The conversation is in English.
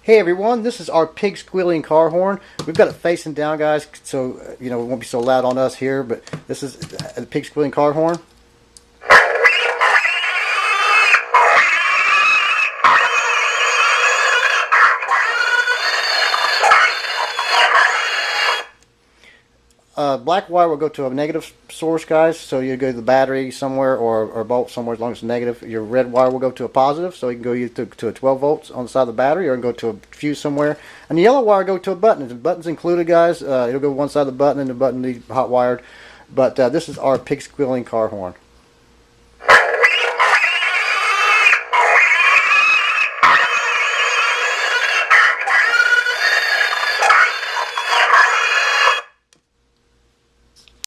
Hey everyone, this is our pig squealing car horn. We've got it facing down, guys, so it won't be so loud on us here. But this is the pig squealing car horn. Black wire will go to a negative source, guys, so you go to the battery somewhere or bolt somewhere as long as it's negative. Your red wire will go to a positive, so you can go either to a 12 volts on the side of the battery or go to a fuse somewhere. And the yellow wire will go to a button. The button's included, guys. It'll go one side of the button and the button needs hot wired. But this is our pig squealing car horn.